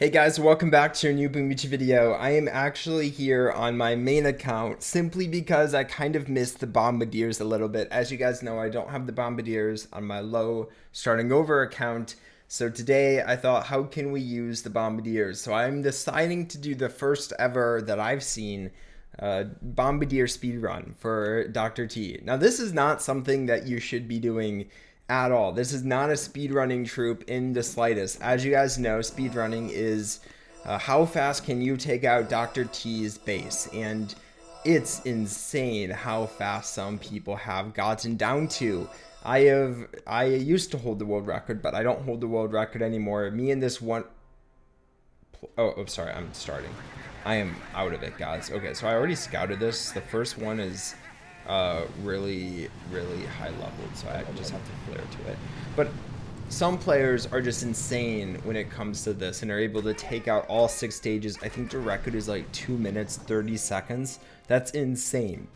Hey guys, welcome back to a new Boomich video. I am actually here on my main account simply because I kind of missed the Bombardiers a little bit. As you guys know, I don't have the Bombardiers on my low starting over account. So today I thought, how can we use the Bombardiers? So I'm deciding to do the first ever that I've seen Bombardier speedrun for Dr. T. Now this is not something that you should be doing at all. This is not a speedrunning troop in the slightest. As you guys know, speedrunning is how fast can you take out Dr. T's base, and it's insane how fast some people have gotten down to. I used to hold the world record, but I don't hold the world record anymore. Me and this one oh sorry, I'm starting. I am out of it, guys. Okay, so I already scouted this. The first one is really high leveled, so I just have to flare to it. But some players are just insane when it comes to this and are able to take out all 6 stages. I think the record is like 2 minutes 30 seconds. That's insane.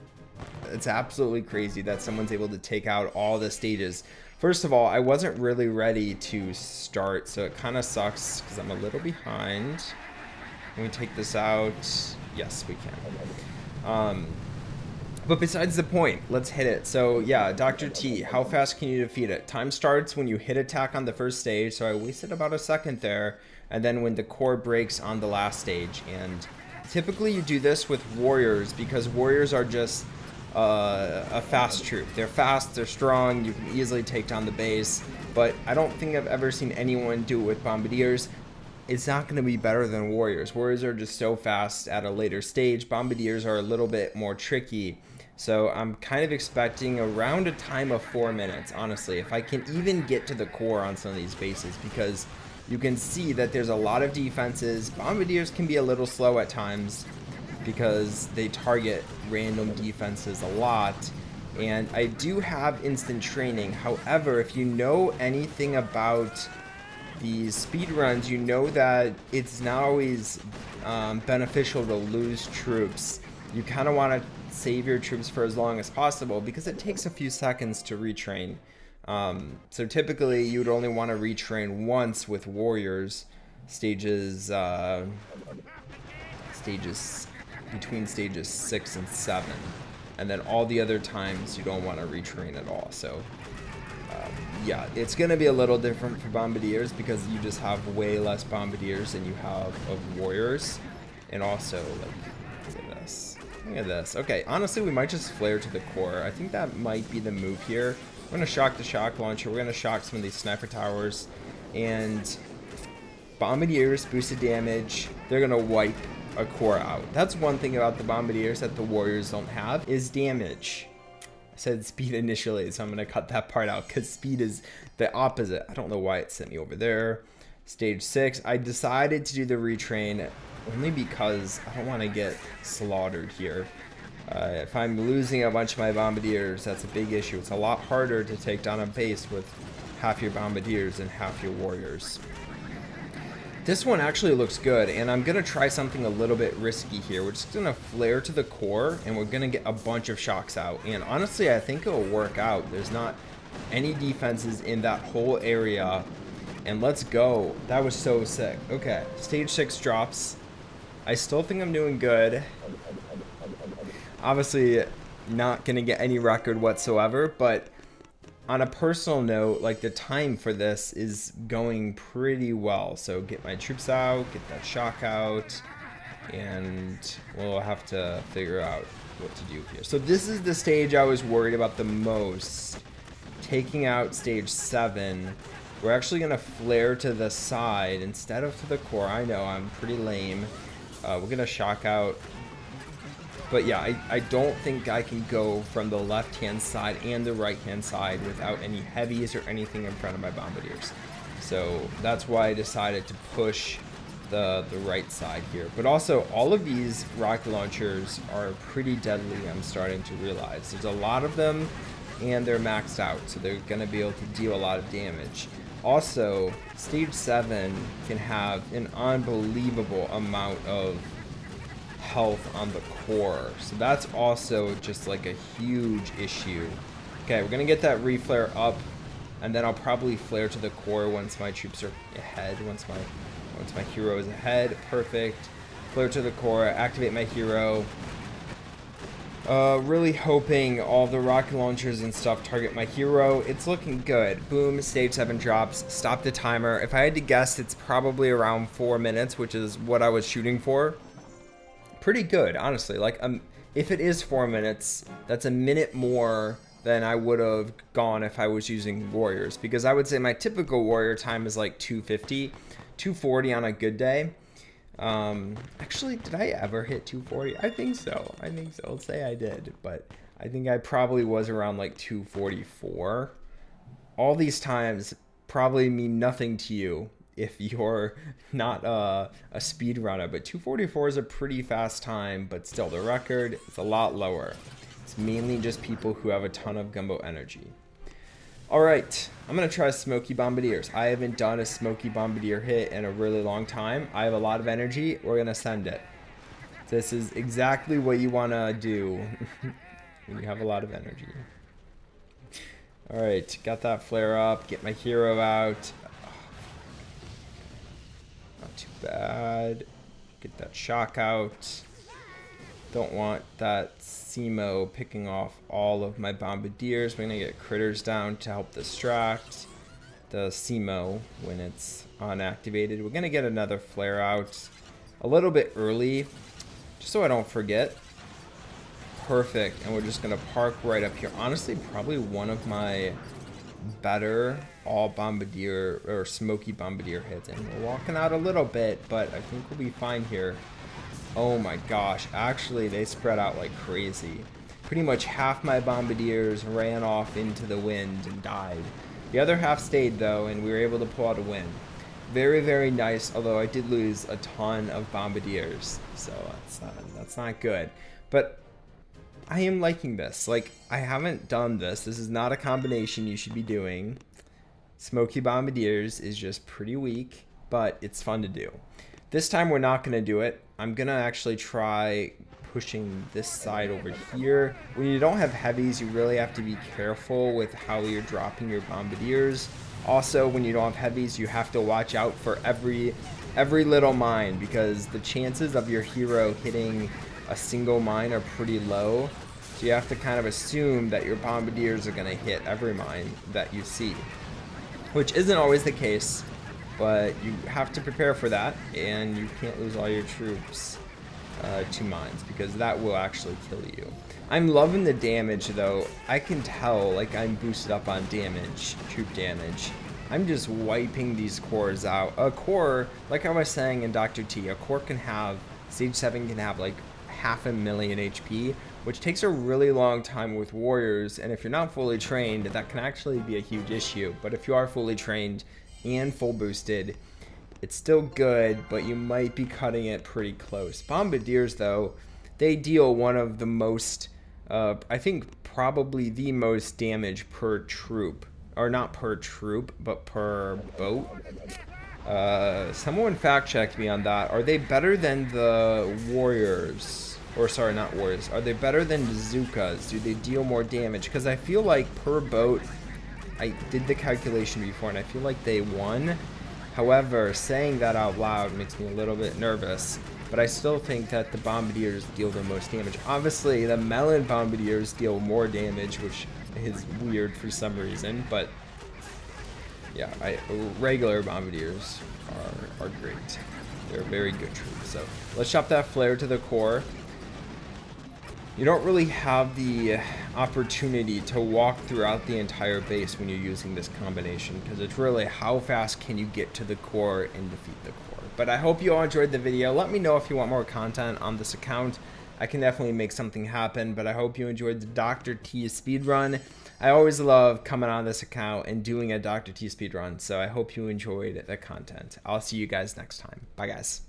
It's absolutely crazy that someone's able to take out all the stages. First of all, I wasn't really ready to start, so it kind of sucks because I'm a little behind. Can we take this out? Yes, we can. But besides the point, let's hit it. So yeah, Dr. T, how fast can you defeat it? Time starts when you hit attack on the first stage, so I wasted about a second there, and then when the core breaks on the last stage. And typically you do this with warriors because warriors are just a fast troop. They're fast, they're strong, you can easily take down the base, but I don't think I've ever seen anyone do it with Bombardiers. It's not going to be better than warriors. Warriors are just so fast at a later stage. Bombardiers are a little bit more tricky. So I'm kind of expecting around a time of 4 minutes, honestly, if I can even get to the core on some of these bases, because you can see that there's a lot of defenses. Bombardiers can be a little slow at times because they target random defenses a lot. And I do have instant training. However, if you know anything about these speed runs, you know that it's not always beneficial to lose troops. You kind of want to save your troops for as long as possible because it takes a few seconds to retrain. So typically you would only want to retrain once with warriors, stages between stages 6 and 7, and then all the other times you don't want to retrain at all. So yeah, it's going to be a little different for Bombardiers because you just have way less Bombardiers than you have of warriors. And also, like, look at this. Look at this. Okay, honestly, we might just flare to the core. I think that might be the move here. We're going to shock the shock launcher. We're going to shock some of these sniper towers. And Bombardiers, boosted damage, they're going to wipe a core out. That's one thing about the Bombardiers that the warriors don't have, is damage. I said speed initially, so I'm going to cut that part out because speed is the opposite. I don't know why it sent me over there. Stage 6, I decided to do the retrain only because I don't want to get slaughtered here. If I'm losing a bunch of my Bombardiers, that's a big issue. It's a lot harder to take down a base with half your Bombardiers and half your warriors. This one actually looks good, and I'm going to try something a little bit risky here. We're just going to flare to the core, and we're going to get a bunch of shocks out. And honestly, I think it'll work out. There's not any defenses in that whole area. And let's go. That was so sick. Okay, stage 6 drops. I still think I'm doing good. Obviously, not going to get any record whatsoever, but on a personal note, like, the time for this is going pretty well. So get my troops out, get that shock out, and we'll have to figure out what to do here. So this is the stage I was worried about the most. Taking out stage 7. We're actually going to flare to the side instead of to the core. I know, I'm pretty lame. We're going to shock out. But yeah, I don't think I can go from the left-hand side and the right-hand side without any heavies or anything in front of my Bombardiers. So that's why I decided to push the right side here. But also, all of these rocket launchers are pretty deadly, I'm starting to realize. There's a lot of them, and they're maxed out, so they're going to be able to deal a lot of damage. Also, stage 7 can have an unbelievable amount of health on the core, so that's also just like a huge issue. Okay, we're gonna get that reflare up, and then I'll probably flare to the core once my troops are ahead, once my Once my hero is ahead, perfect. Flare to the core, activate my hero. Really hoping all the rocket launchers and stuff target my hero. It's looking good. Boom, stage 7 drops. Stop the timer. If I had to guess, it's probably around 4 minutes, which is what I was shooting for. Pretty good, honestly. Like, if it is 4 minutes, that's a minute more than I would have gone if I was using warriors, because I would say my typical warrior time is like 250, 240 on a good day. Actually, did I ever hit 240? I think so. Let's say I did, but I think I probably was around like 244. All these times probably mean nothing to you if you're not a speedrunner, but 244 is a pretty fast time, but still the record is a lot lower. It's mainly just people who have a ton of gumbo energy. All right, I'm gonna try Smoky Bombardiers. I haven't done a Smoky Bombardier hit in a really long time. I have a lot of energy. We're gonna send it. This is exactly what you wanna do when you have a lot of energy. All right, got that flare up. Get my hero out. Not too bad. Get that shock out. Don't want that Simo picking off all of my Bombardiers. We're gonna get critters down to help distract the Simo when it's unactivated. We're gonna get another flare out a little bit early, just so I don't forget. Perfect, and we're just gonna park right up here. Honestly, probably one of my better all Bombardier or Smoky Bombardier hits. And we're walking out a little bit, but I think we'll be fine here. Oh my gosh, actually they spread out like crazy. Pretty much half my Bombardiers ran off into the wind and died. The other half stayed though, and we were able to pull out a win. Very, very nice, although I did lose a ton of Bombardiers, so that's not good. But I am liking this. Like, I haven't done this. This is not a combination you should be doing. Smoky Bombardiers is just pretty weak, but it's fun to do. This time we're not going to do it. I'm going to actually try pushing this side over here. When you don't have heavies, you really have to be careful with how you're dropping your Bombardiers. Also, when you don't have heavies, you have to watch out for every little mine, because the chances of your hero hitting a single mine are pretty low. So you have to kind of assume that your Bombardiers are going to hit every mine that you see, which isn't always the case. But you have to prepare for that, and you can't lose all your troops to mines, because that will actually kill you. I'm loving the damage though. I can tell, like, I'm boosted up on damage, troop damage. I'm just wiping these cores out. A core, like I was saying in Dr. T, a core can have, stage 7 can have like 500,000 HP, which takes a really long time with warriors, and if you're not fully trained, that can actually be a huge issue. But if you are fully trained and full boosted, it's still good, but you might be cutting it pretty close. Bombardiers though, they deal one of the most, I think probably the most damage per troop, or not per troop, but per boat. Someone fact checked me on that. Are they better than the warriors? Or sorry, not warriors. Are they better than bazookas? Do they deal more damage? Because I feel like per boat, I did the calculation before, and I feel like they won. However, saying that out loud makes me a little bit nervous, but I still think that the Bombardiers deal the most damage. Obviously, the Melon Bombardiers deal more damage, which is weird for some reason, but yeah, regular Bombardiers are great. They're very good troops. So let's chop that flare to the core. You don't really have the opportunity to walk throughout the entire base when you're using this combination, because it's really how fast can you get to the core and defeat the core. But I hope you all enjoyed the video. Let me know if you want more content on this account. I can definitely make something happen, but I hope you enjoyed the Dr. T speedrun. I always love coming on this account and doing a Dr. T speedrun, so I hope you enjoyed the content. I'll see you guys next time. Bye, guys.